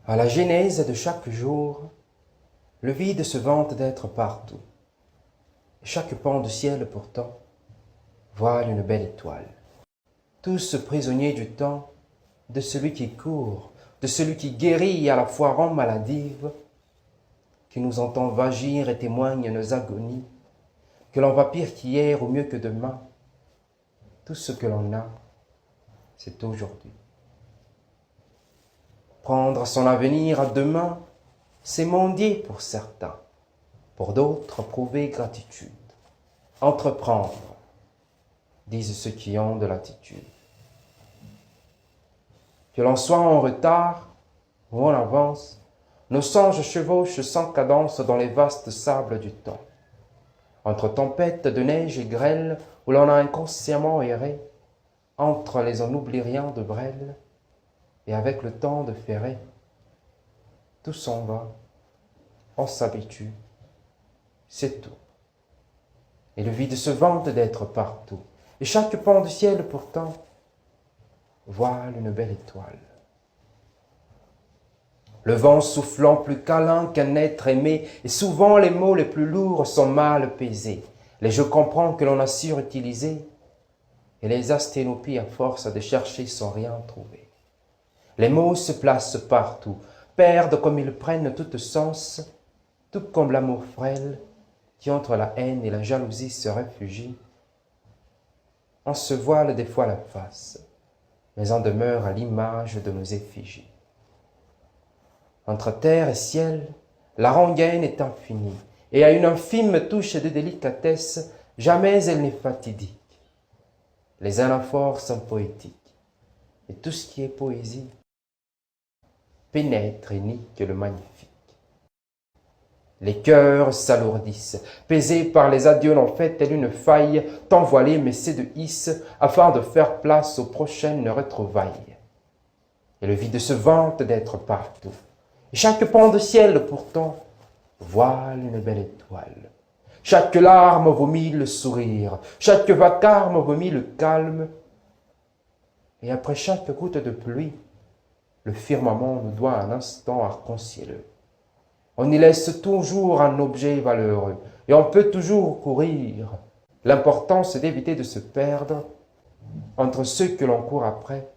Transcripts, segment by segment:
À la genèse de chaque jour, le vide se vante d'être partout. Et chaque pan de ciel pourtant voile une belle étoile. Tous prisonniers du temps, de celui qui court, de celui qui guérit et à la fois rend maladive, qui nous entend vagir et témoigne nos agonies, que l'on va pire qu'hier ou mieux que demain. Tout ce que l'on a, c'est aujourd'hui. Prendre son avenir à demain, c'est mendier pour certains, pour d'autres prouver gratitude. Entreprendre, disent ceux qui ont de l'attitude. Que l'on soit en retard ou en avance, nos songes chevauchent sans cadence dans les vastes sables du temps. Entre tempêtes de neige et grêle, où l'on a inconsciemment erré, entre les on n'oublie rien de Brel, et avec le temps de Ferré, tout s'en va, on s'habitue, c'est tout. Et le vide se vante d'être partout, et chaque pan du ciel pourtant voile une belle étoile. Le vent soufflant plus câlin qu'un être aimé, et souvent les mots les plus lourds sont mal pesés. Les je comprends que l'on a surutilisés, et les asténopies à force de chercher sans rien trouver. Les mots se placent partout, perdent comme ils prennent tout sens, tout comme l'amour frêle qui entre la haine et la jalousie se réfugie. On se voile des fois la face, mais on demeure à l'image de nos effigies. Entre terre et ciel, la rengaine est infinie, et à une infime touche de délicatesse, jamais elle n'est fatidique. Les anaphores sont poétiques, et tout ce qui est poésie pénètre et nique le magnifique. Les cœurs s'alourdissent, pesés par les adieux n'en fait telle une faille, tant voilée mais c'est de hisse, afin de faire place aux prochaines retrouvailles. Et le vide se vante d'être partout. Et chaque pan de ciel, pourtant, voile une belle étoile. Chaque larme vomit le sourire, chaque vacarme vomit le calme. Et après chaque goutte de pluie, le firmament nous doit un instant arc-en-cieleux. On y laisse toujours un objet valeureux, et on peut toujours courir. L'important, c'est d'éviter de se perdre entre ceux que l'on court après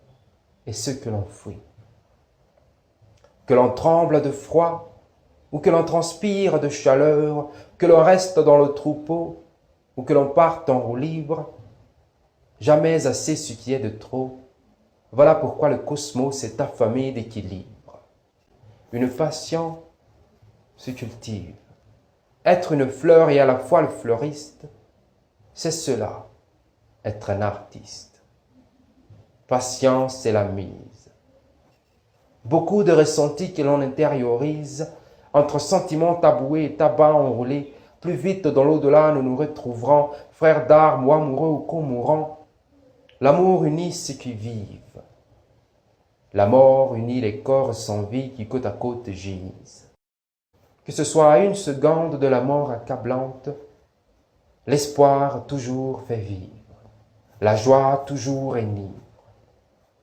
et ceux que l'on fuit. Que l'on tremble de froid ou que l'on transpire de chaleur, que l'on reste dans le troupeau ou que l'on parte en roue libre, jamais assez ce qui est de trop. Voilà pourquoi le cosmos est affamé d'équilibre. Une passion se cultive. Être une fleur et à la fois le fleuriste, c'est cela, être un artiste. Patience est la mise. Beaucoup de ressentis que l'on intériorise, entre sentiments taboués et tabac enroulés, plus vite dans l'au-delà nous nous retrouverons, frères d'armes ou amoureux ou co-mourants. L'amour unit ceux qui vivent. La mort unit les corps sans vie qui côte à côte gisent. Que ce soit à une seconde de la mort accablante, l'espoir toujours fait vivre, la joie toujours enivre,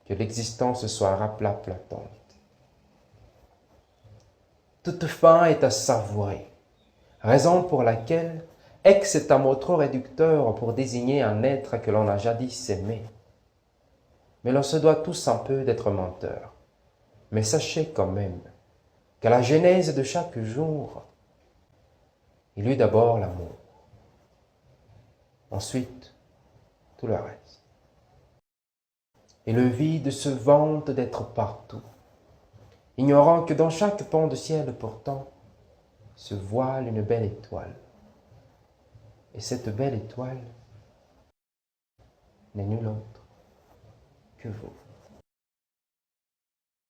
que l'existence soit raplatante. Toute fin est à savourer, raison pour laquelle ex est un mot trop réducteur pour désigner un être que l'on a jadis aimé. Mais l'on se doit tous un peu d'être menteur. Mais sachez quand même qu'à la genèse de chaque jour, il y eut d'abord l'amour. Ensuite, tout le reste. Et le vide se vante d'être partout, ignorant que dans chaque pan de ciel pourtant se voile une belle étoile. Et cette belle étoile n'est nulle autre que vous.